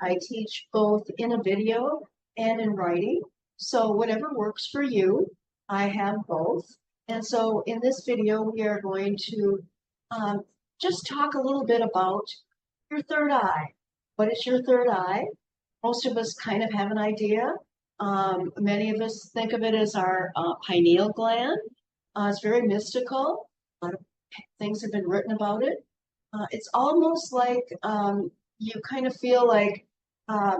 I teach both in a video and in writing. So whatever works for you, I have both. And so in this video, we are going to um, just talk a little bit about your third eye. What is your third eye? Most of us kind of have an idea. Many of us think of it as our pineal gland. It's very mystical. A lot of things have been written about it. It's almost like you kind of feel like uh,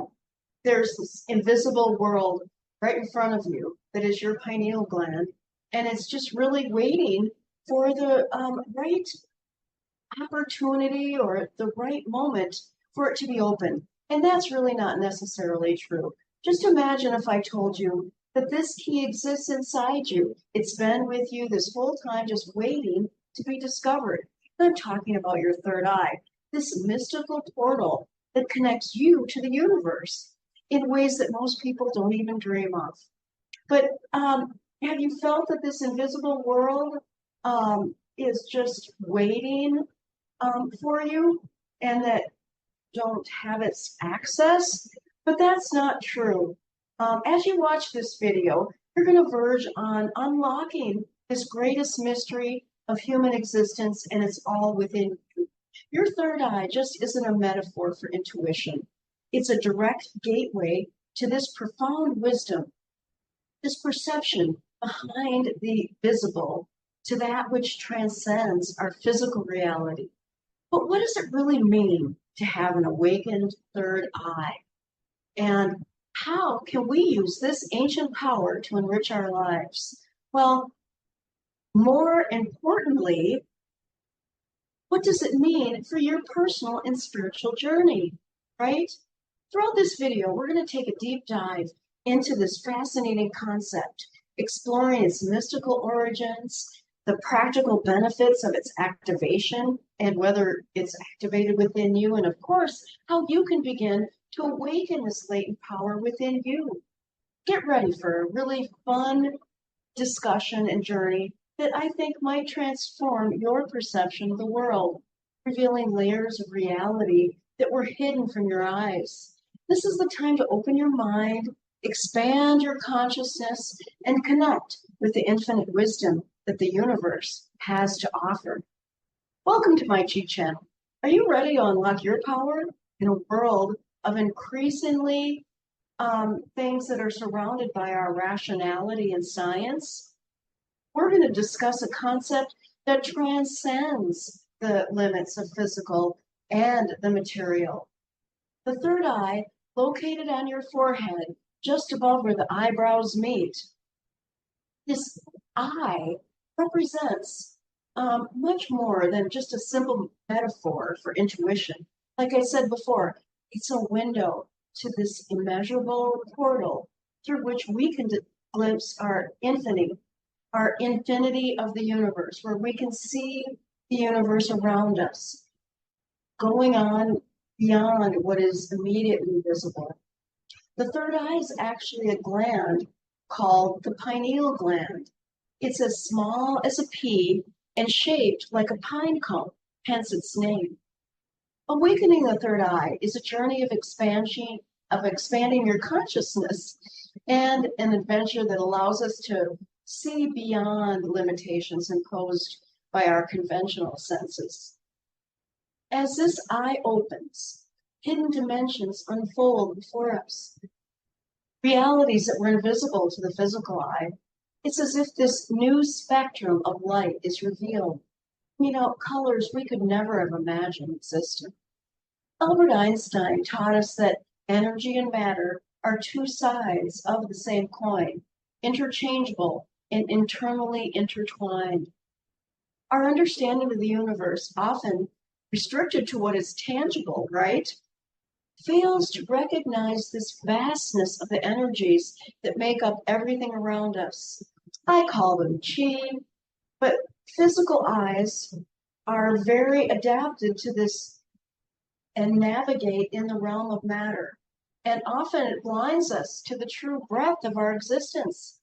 there's this invisible world right in front of you that is your pineal gland, and it's just really waiting for the right opportunity or the right moment for it to be open. And that's really not necessarily true. Just imagine if I told you that this key exists inside you. It's been with you this whole time, just waiting to be discovered. I'm talking about your third eye, this mystical portal that connects you to the universe in ways that most people don't even dream of. But have you felt that this invisible world is just waiting for you and that don't have its access? But that's not true. As you watch this video, you're going to verge on unlocking this greatest mystery of human existence, and it's all within you. Your third eye just isn't a metaphor for intuition. It's a direct gateway to this profound wisdom, this perception behind the visible, to that which transcends our physical reality. But what does it really mean to have an awakened third eye? And how can we use this ancient power to enrich our lives? Well, more importantly, what does it mean for your personal and spiritual journey, right? Throughout this video, we're going to take a deep dive into this fascinating concept, exploring its mystical origins, the practical benefits of its activation, and whether it's activated within you, and of course, how you can begin to awaken this latent power within you. Get ready for a really fun discussion and journey that I think might transform your perception of the world, revealing layers of reality that were hidden from your eyes. This is the time to open your mind, expand your consciousness, and connect with the infinite wisdom that the universe has to offer. Welcome to my Chi channel. Are you ready to unlock your power in a world of increasingly things that are surrounded by our rationality and science? We're going to discuss a concept that transcends the limits of physical and the material. The third eye, located on your forehead, just above where the eyebrows meet. This eye represents much more than just a simple metaphor for intuition. Like I said before, it's a window to this immeasurable portal through which we can glimpse our infinity of the universe, where we can see the universe around us, going on beyond what is immediately visible. The third eye is actually a gland called the pineal gland. It's as small as a pea and shaped like a pine cone, hence its name. Awakening the third eye is a journey of expanding your consciousness and an adventure that allows us to see beyond limitations imposed by our conventional senses. As this eye opens, hidden dimensions unfold before us, realities that were invisible to the physical eye. It's as if this new spectrum of light is revealed. Colors we could never have imagined existed. Albert Einstein taught us that energy and matter are two sides of the same coin, interchangeable and internally intertwined. Our understanding of the universe, often restricted to what is tangible, right, fails to recognize this vastness of the energies that make up everything around us. I call them chi, but physical eyes are very adapted to this and navigate in the realm of matter. And often it blinds us to the true breadth of our existence.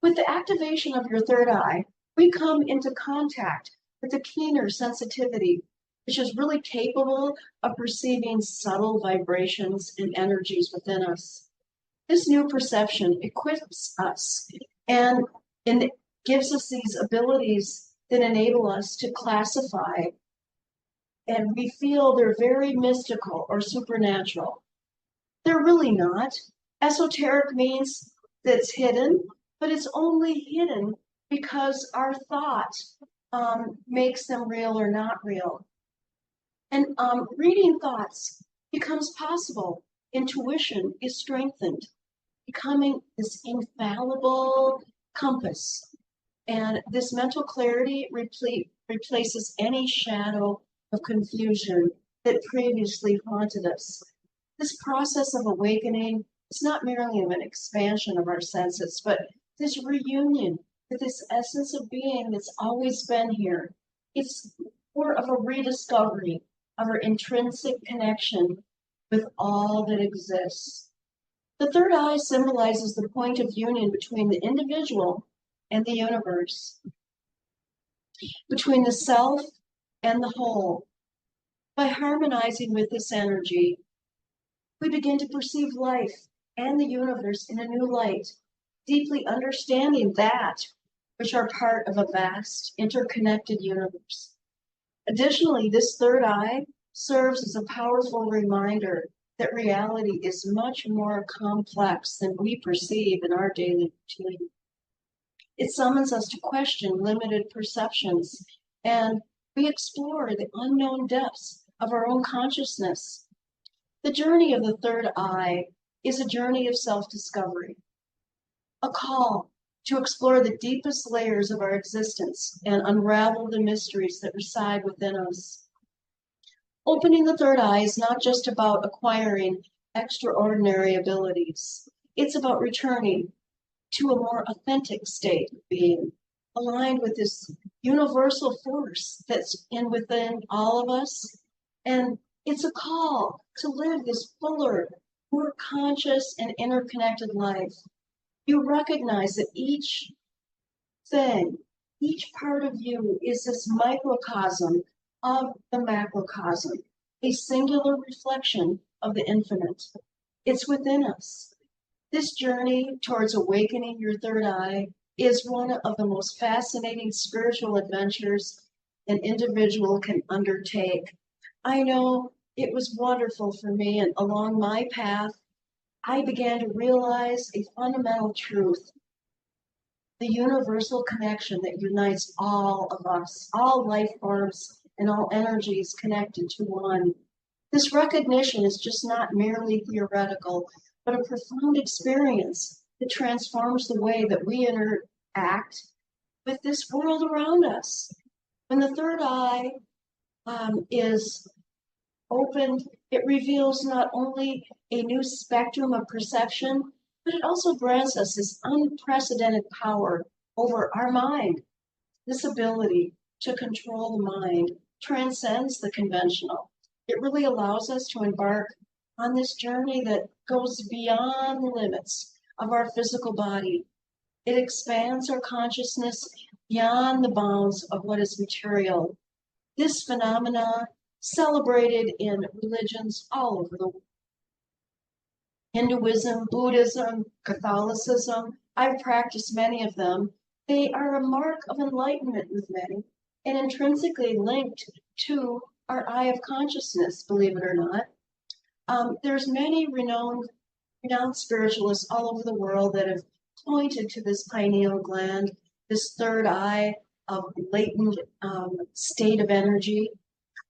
With the activation of your third eye, we come into contact with a keener sensitivity which is really capable of perceiving subtle vibrations and energies within us. This new perception equips us and, and gives us these abilities that enable us to classify, and we feel they're very mystical or supernatural. They're really not. Esoteric means that it's hidden, but it's only hidden because our thought makes them real or not real. And reading thoughts becomes possible. Intuition is strengthened, becoming this infallible compass. And this mental clarity replaces any shadow of confusion that previously haunted us. This process of awakening is not merely an expansion of our senses, but this reunion with this essence of being that's always been here. It's more of a rediscovery of our intrinsic connection with all that exists. The third eye symbolizes the point of union between the individual and the universe, between the self and the whole. By harmonizing with this energy, we begin to perceive life and the universe in a new light, deeply understanding that which are part of a vast, interconnected universe. Additionally, this third eye serves as a powerful reminder that reality is much more complex than we perceive in our daily routine. It summons us to question limited perceptions, and we explore the unknown depths of our own consciousness. The journey of the third eye is a journey of self-discovery, a call to explore the deepest layers of our existence and unravel the mysteries that reside within us. Opening the third eye is not just about acquiring extraordinary abilities. It's about returning to a more authentic state of being, aligned with this universal force that's within all of us. And it's a call to live this fuller, more conscious and interconnected life. You recognize that each thing, each part of you is this microcosm of the macrocosm, a singular reflection of the infinite. It's within us. This journey towards awakening your third eye is one of the most fascinating spiritual adventures an individual can undertake. I know it was wonderful for me, and along my path, I began to realize a fundamental truth, the universal connection that unites all of us, all life forms and all energies connected to one. This recognition is just not merely theoretical, but a profound experience that transforms the way that we interact with this world around us. When the third eye is opened, it reveals not only a new spectrum of perception, but it also grants us this unprecedented power over our mind. This ability to control the mind transcends the conventional. It really allows us to embark on this journey that goes beyond the limits of our physical body. It expands our consciousness beyond the bounds of what is material. This phenomena celebrated in religions all over the world. Hinduism, Buddhism, Catholicism, I've practiced many of them. They are a mark of enlightenment with many and intrinsically linked to our eye of consciousness, believe it or not. There's many renowned spiritualists all over the world that have pointed to this pineal gland, this third eye of latent state of energy,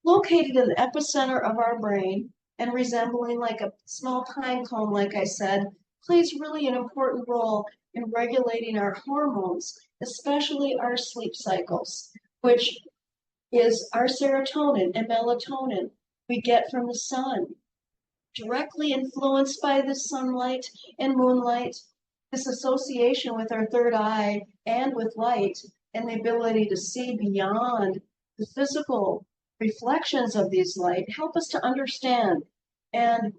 located in the epicenter of our brain and resembling like a small pine cone, like I said, plays really an important role in regulating our hormones, especially our sleep cycles, which is our serotonin and melatonin we get from the sun. Directly influenced by the sunlight and moonlight, this association with our third eye and with light and the ability to see beyond the physical reflections of these light help us to understand. And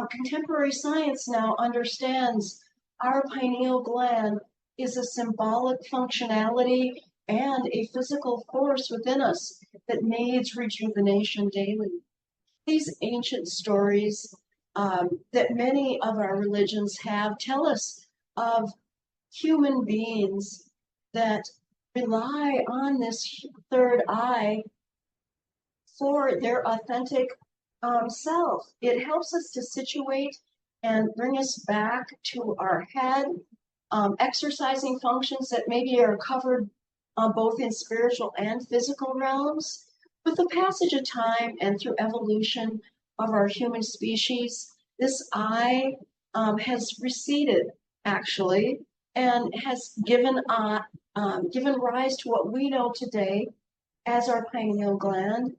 contemporary science now understands our pineal gland is a symbolic functionality and a physical force within us that needs rejuvenation daily. These ancient stories that many of our religions have tell us of human beings that rely on this third eye for their authentic self. It helps us to situate and bring us back to our head, exercising functions that maybe are covered both in spiritual and physical realms. With the passage of time and through evolution of our human species, this eye has receded, actually, and has given rise to what we know today as our pineal gland.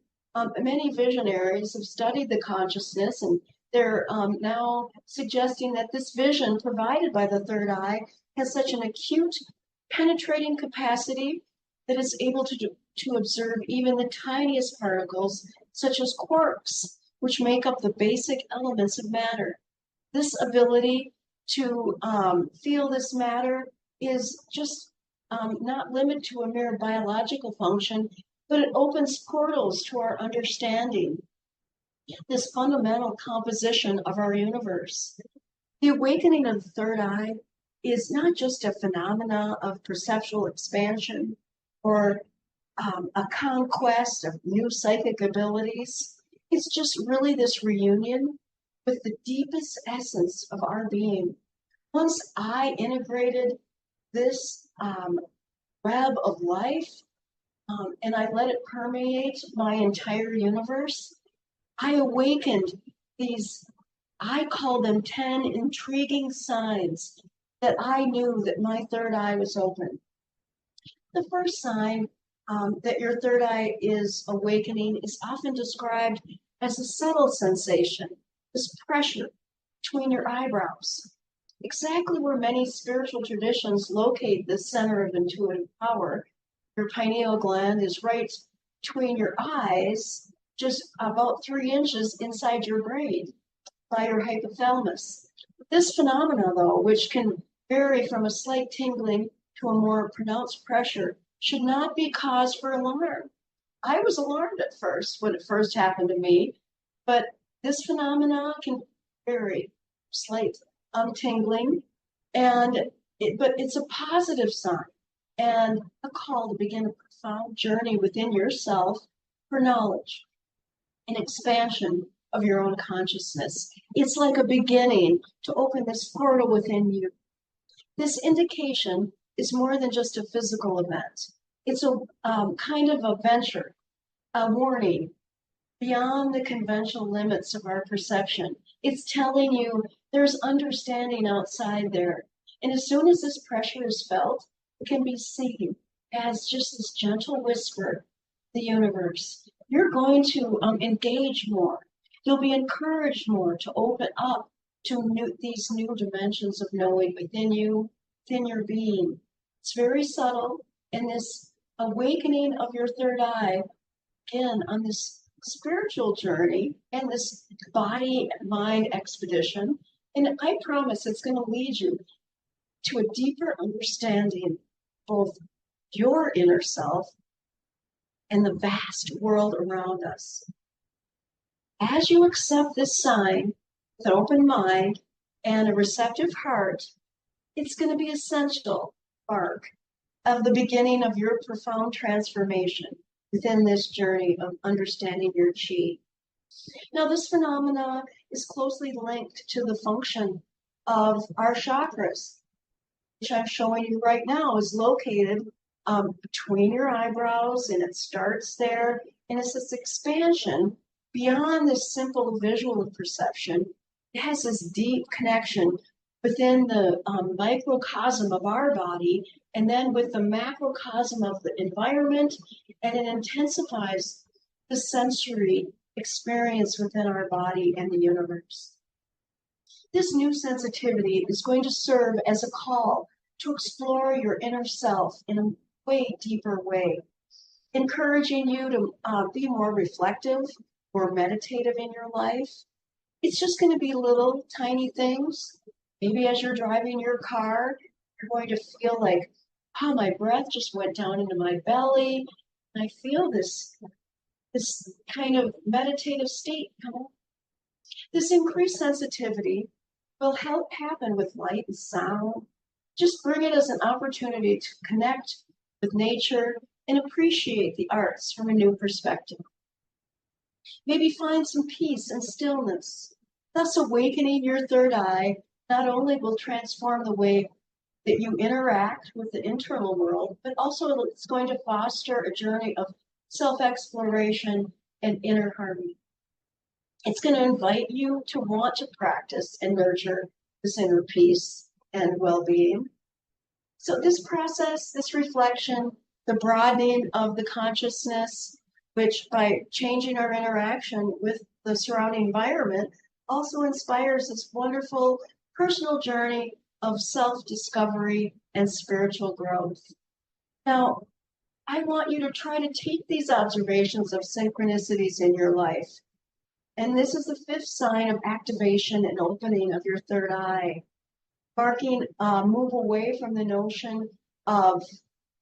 Many visionaries have studied the consciousness, and they're now suggesting that this vision provided by the third eye has such an acute, penetrating capacity that is able to observe even the tiniest particles, such as quarks, which make up the basic elements of matter. This ability to feel this matter is just not limited to a mere biological function, but it opens portals to our understanding, this fundamental composition of our universe. The awakening of the third eye is not just a phenomena of perceptual expansion or a conquest of new psychic abilities. It's just really this reunion with the deepest essence of our being. Once I integrated this web of life and I let it permeate my entire universe, I awakened these, I call them 10 intriguing signs that I knew that my third eye was open. The first sign that your third eye is awakening is often described as a subtle sensation, this pressure between your eyebrows. Exactly where many spiritual traditions locate the center of intuitive power, your pineal gland is right between your eyes, just about 3 inches inside your brain by your hypothalamus. This phenomena, though, which can vary from a slight tingling to a more pronounced pressure, should not be cause for alarm. I was alarmed at first when it first happened to me, but this phenomena can vary, slight tingling, but it's a positive sign and a call to begin a profound journey within yourself for knowledge, an expansion of your own consciousness. It's like a beginning to open this portal within you. This indication is more than just a physical event. It's a kind of a venture, a warning beyond the conventional limits of our perception. It's telling you there's understanding outside there. And as soon as this pressure is felt, it can be seen as just this gentle whisper, the universe. You're going to engage more. You'll be encouraged more to open up to these new dimensions of knowing within you, within your being. It's very subtle, and this awakening of your third eye, again, on this spiritual journey and this body and mind expedition, and I promise it's going to lead you to a deeper understanding both your inner self and the vast world around us. As you accept this sign with an open mind and a receptive heart, it's going to be essential spark of the beginning of your profound transformation within this journey of understanding your chi. Now, this phenomena is closely linked to the function of our chakras, which I'm showing you right now is located between your eyebrows, and it starts there, and it's this expansion beyond this simple visual perception. It has this deep connection within the microcosm of our body, and then with the macrocosm of the environment, and it intensifies the sensory experience within our body and the universe. This new sensitivity is going to serve as a call to explore your inner self in a way deeper way, encouraging you to be more reflective, more meditative in your life. It's just going to be little tiny things. Maybe as you're driving your car, you're going to feel like, how my breath just went down into my belly. And I feel this kind of meditative state come up. This increased sensitivity will help happen with light and sound. Just bring it as an opportunity to connect with nature and appreciate the arts from a new perspective. Maybe find some peace and stillness. Thus, awakening your third eye not only will transform the way that you interact with the internal world, but also it's going to foster a journey of self-exploration and inner harmony. It's going to invite you to want to practice and nurture this inner peace and well-being. So this process, this reflection, the broadening of the consciousness, which by changing our interaction with the surrounding environment, also inspires this wonderful personal journey of self-discovery and spiritual growth. Now, I want you to try to take these observations of synchronicities in your life. And this is the fifth sign of activation and opening of your third eye, marking a move away from the notion of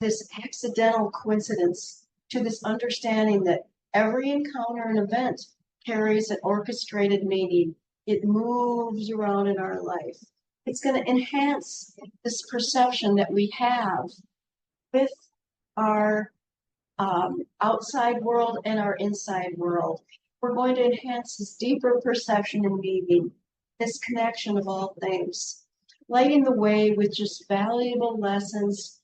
this accidental coincidence to this understanding that every encounter and event carries an orchestrated meaning. It moves around in our life. It's going to enhance this perception that we have with our outside world and our inside world. We're going to enhance this deeper perception and meaning, this connection of all things, lighting the way with just valuable lessons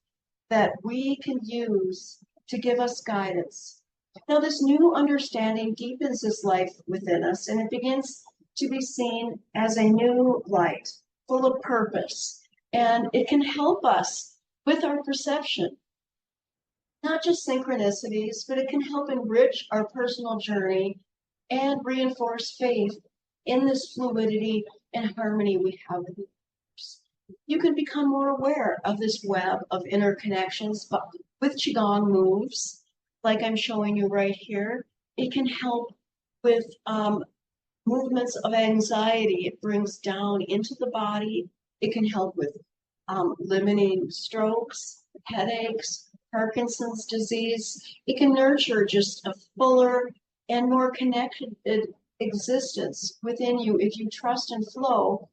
that we can use to give us guidance. Now, this new understanding deepens this life within us, and it begins to be seen as a new light, full of purpose, and it can help us with our perception. Not just synchronicities, but it can help enrich our personal journey and reinforce faith in this fluidity and harmony we have with others. You can become more aware of this web of interconnections, but with Qigong moves, like I'm showing you right here. It can help with movements of anxiety. It brings down into the body. It can help with limiting strokes, headaches, Parkinson's disease. It can nurture just a fuller and more connected existence within you if you trust and flow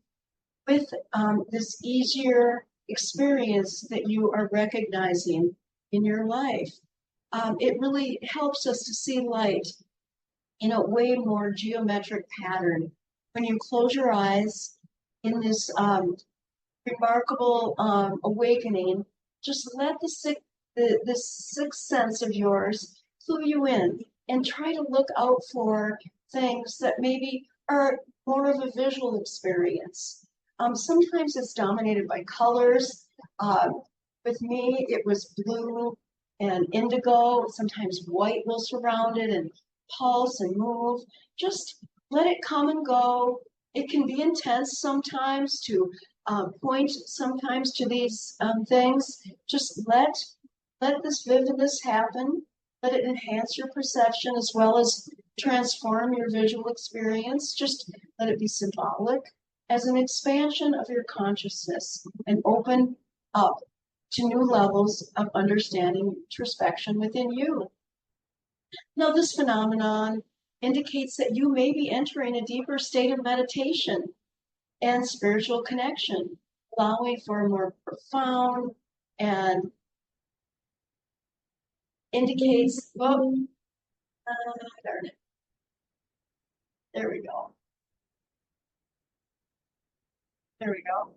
with this easier experience that you are recognizing in your life. It really helps us to see light in a way more geometric pattern. When you close your eyes in this remarkable awakening, just let this sixth sense of yours clue you in and try to look out for things that maybe are more of a visual experience. Sometimes it's dominated by colors. With me, it was blue and indigo. Sometimes white will surround it and pulse and move. Just let it come and go. It can be intense sometimes to point sometimes to these things. Just let this vividness happen. Let it enhance your perception as well as transform your visual experience. Just let it be symbolic as an expansion of your consciousness and open up to new levels of understanding introspection within you. Now, this phenomenon indicates that you may be entering a deeper state of meditation and spiritual connection, allowing for a more profound and indicates, well, darn it. There we go. There we go.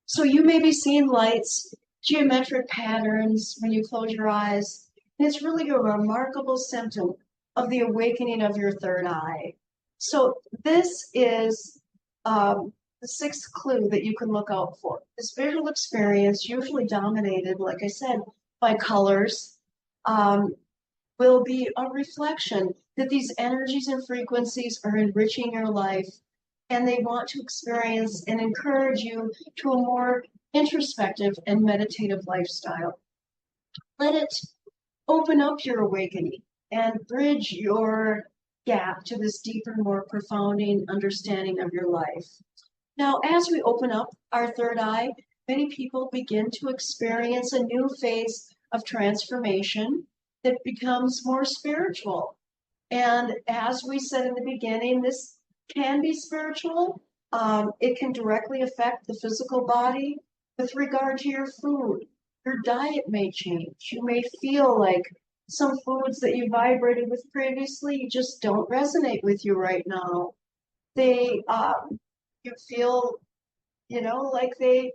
So you may be seeing lights, geometric patterns when you close your eyes. And it's really a remarkable symptom of the awakening of your third eye. So this is the sixth clue that you can look out for. This visual experience, usually dominated, like I said, by colors, will be a reflection that these energies and frequencies are enriching your life, and they want to experience and encourage you to a more introspective and meditative lifestyle. Let it open up your awakening and bridge your gap to this deeper, more profound understanding of your life. Now, as we open up our third eye, many people begin to experience a new phase of transformation that becomes more spiritual. And as we said in the beginning, this can be spiritual. It can directly affect the physical body with regard to your food. Your diet may change. You may feel like some foods that you vibrated with previously just don't resonate with you right now. They, you feel, like they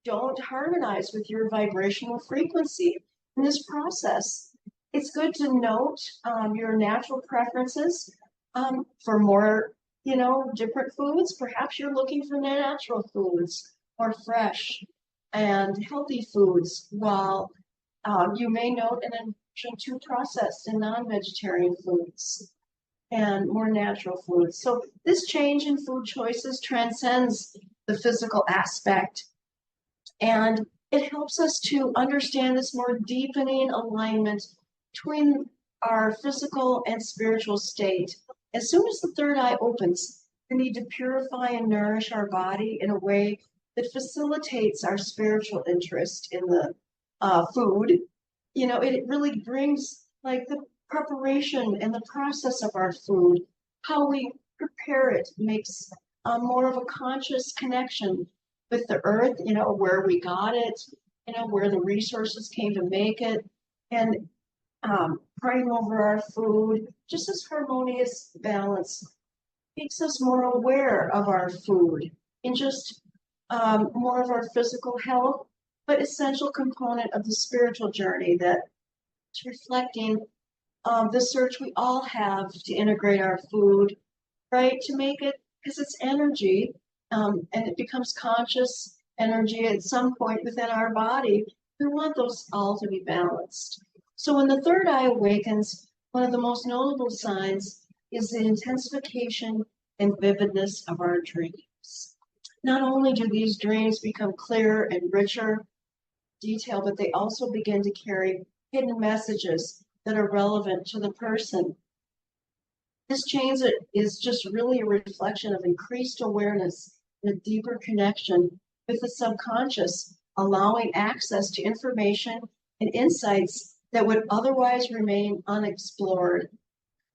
don't harmonize with your vibrational frequency. In this process, it's good to note your natural preferences for more, different foods. Perhaps you're looking for natural foods or fresh and healthy foods, while you may note an aversion to processed and non-vegetarian foods and more natural foods. So this change in food choices transcends the physical aspect, and it helps us to understand this more deepening alignment between our physical and spiritual state. As soon as the third eye opens, we need to purify and nourish our body in a way that facilitates our spiritual interest in the food. It really brings like the preparation and the process of our food, how we prepare it makes more of a conscious connection with the earth, where we got it, where the resources came to make it, and praying over our food, just this harmonious balance makes us more aware of our food and just more of our physical health, but essential component of the spiritual journey that is reflecting the search we all have to integrate our food, right? To make it, because it's energy, and it becomes conscious energy at some point within our body. We want those all to be balanced. So when the third eye awakens, one of the most notable signs is the intensification and vividness of our dreams. Not only do these dreams become clearer and richer detail, but they also begin to carry hidden messages that are relevant to the person. This change is just really a reflection of increased awareness and a deeper connection with the subconscious, allowing access to information and insights that would otherwise remain unexplored.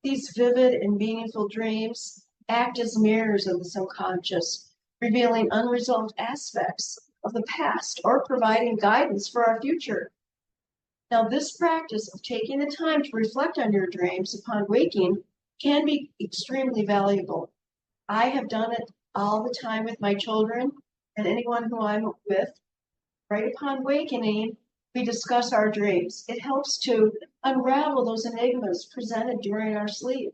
These vivid and meaningful dreams act as mirrors of the subconscious, revealing unresolved aspects of the past or providing guidance for our future. Now, this practice of taking the time to reflect on your dreams upon waking can be extremely valuable. I have done it all the time with my children and anyone who I'm with. Right upon awakening, we discuss our dreams. It helps to unravel those enigmas presented during our sleep.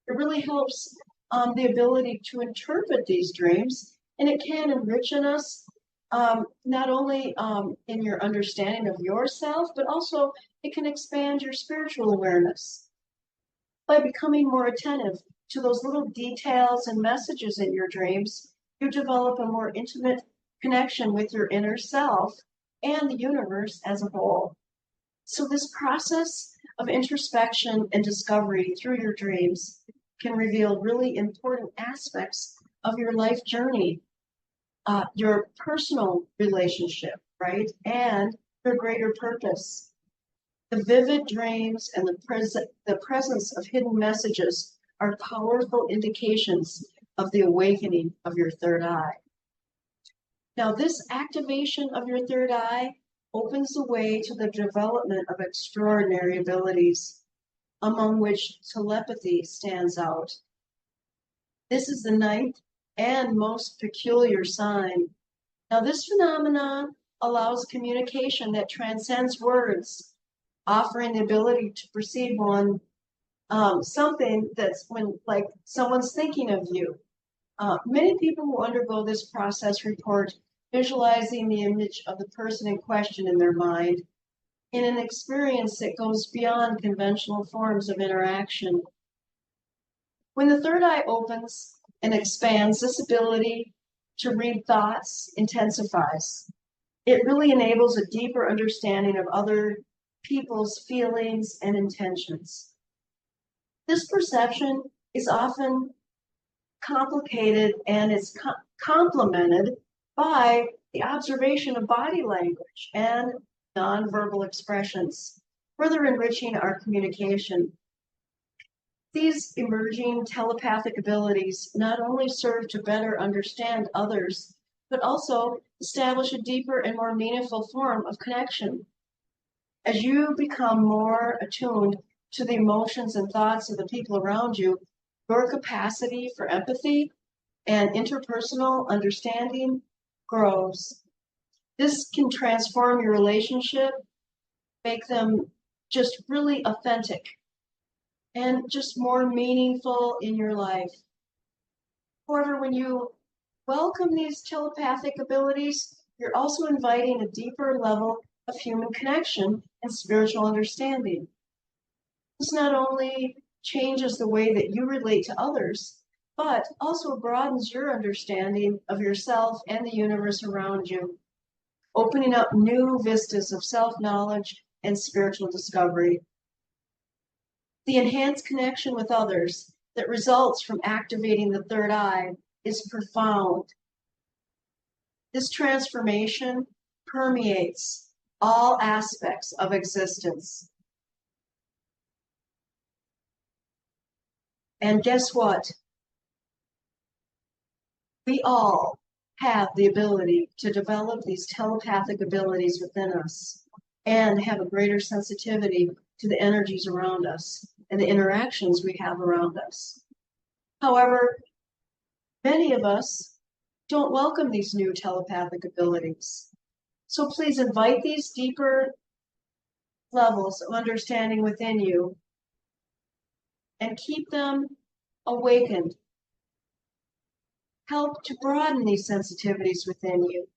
It really helps the ability to interpret these dreams, and it can enrich in us, not only in your understanding of yourself, but also it can expand your spiritual awareness. By becoming more attentive to those little details and messages in your dreams, you develop a more intimate connection with your inner self and the universe as a whole. So this process of introspection and discovery through your dreams can reveal really important aspects of your life journey, your personal relationship, right? And your greater purpose. The vivid dreams and the presence of hidden messages are powerful indications of the awakening of your third eye. Now, this activation of your third eye opens the way to the development of extraordinary abilities, among which telepathy stands out. This is the ninth and most peculiar sign. Now, this phenomenon allows communication that transcends words, offering the ability to perceive something that's when, like, someone's thinking of you. Many people who undergo this process report visualizing the image of the person in question in their mind in an experience that goes beyond conventional forms of interaction. When the third eye opens and expands, this ability to read thoughts intensifies. It really enables a deeper understanding of other people's feelings and intentions. This perception is often complicated and it's complemented by the observation of body language and nonverbal expressions, further enriching our communication. These emerging telepathic abilities not only serve to better understand others, but also establish a deeper and more meaningful form of connection. As you become more attuned to the emotions and thoughts of the people around you, your capacity for empathy and interpersonal understanding grows. This can transform your relationship, make them just really authentic and just more meaningful in your life. However, when you welcome these telepathic abilities, you're also inviting a deeper level of human connection and spiritual understanding. This not only changes the way that you relate to others, but also broadens your understanding of yourself and the universe around you, opening up new vistas of self-knowledge and spiritual discovery. The enhanced connection with others that results from activating the third eye is profound. This transformation permeates all aspects of existence. And guess what? We all have the ability to develop these telepathic abilities within us and have a greater sensitivity to the energies around us and the interactions we have around us. However, many of us don't welcome these new telepathic abilities. So please invite these deeper levels of understanding within you and keep them awakened. Help to broaden these sensitivities within you.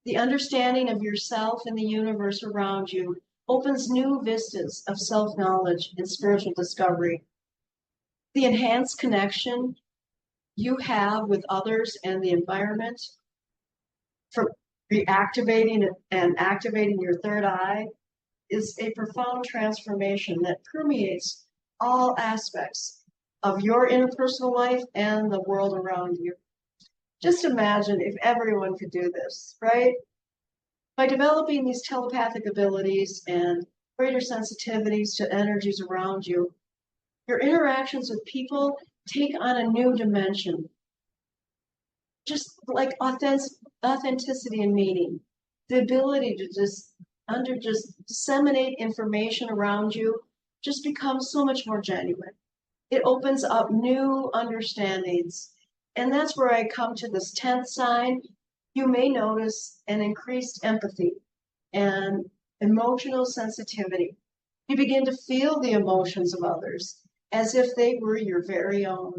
The understanding of yourself and the universe around you opens new vistas of self-knowledge and spiritual discovery. The enhanced connection you have with others and the environment from reactivating and activating your third eye is a profound transformation that permeates all aspects of your interpersonal life and the world around you. Just imagine if everyone could do this, right? By developing these telepathic abilities and greater sensitivities to energies around you, your interactions with people take on a new dimension. Just like authenticity and meaning, the ability to just disseminate information around you just becomes so much more genuine. It opens up new understandings. And that's where I come to this 10th sign. You may notice an increased empathy and emotional sensitivity. You begin to feel the emotions of others as if they were your very own.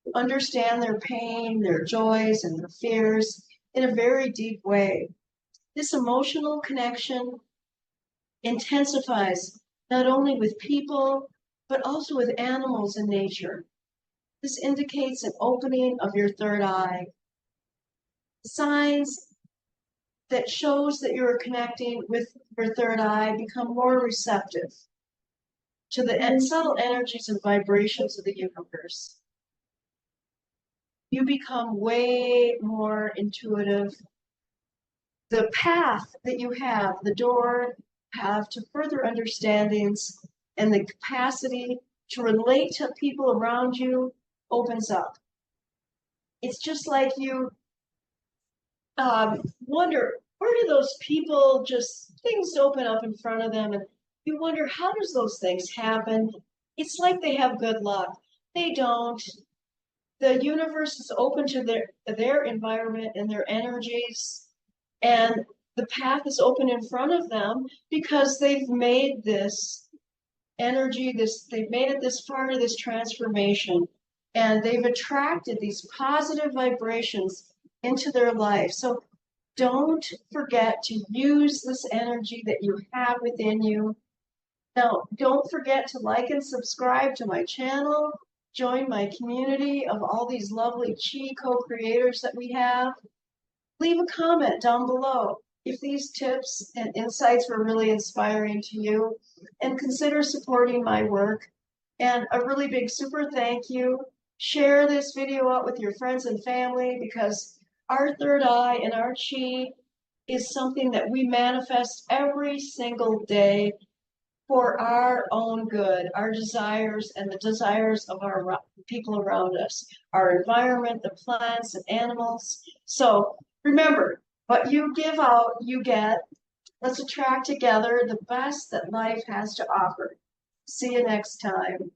You understand their pain, their joys, and their fears in a very deep way. This emotional connection intensifies not only with people, but also with animals and nature. This indicates an opening of your third eye. Signs that shows that you're connecting with your third eye become more receptive to the subtle energies and vibrations of the universe. You become way more intuitive. The path that you have, the door have to further understandings and the capacity to relate to people around you opens up. It's just like you wonder, where do those people things open up in front of them, and you wonder, how does those things happen? It's like they have good luck. They don't. The universe is open to their environment and their energies, and the path is open in front of them because they've made this energy, they've made it this far to this transformation, and they've attracted these positive vibrations into their life. So don't forget to use this energy that you have within you. Now, don't forget to like and subscribe to my channel. Join my community of all these lovely Chi co-creators that we have. Leave a comment down below if these tips and insights were really inspiring to you, and consider supporting my work. And a really big super thank you Share this video out with your friends and family, because our third eye and our chi is something that we manifest every single day for our own good, our desires and the desires of our people around us, our environment, the plants and animals. So remember, what you give out, you get. Let's attract together the best that life has to offer. See you next time.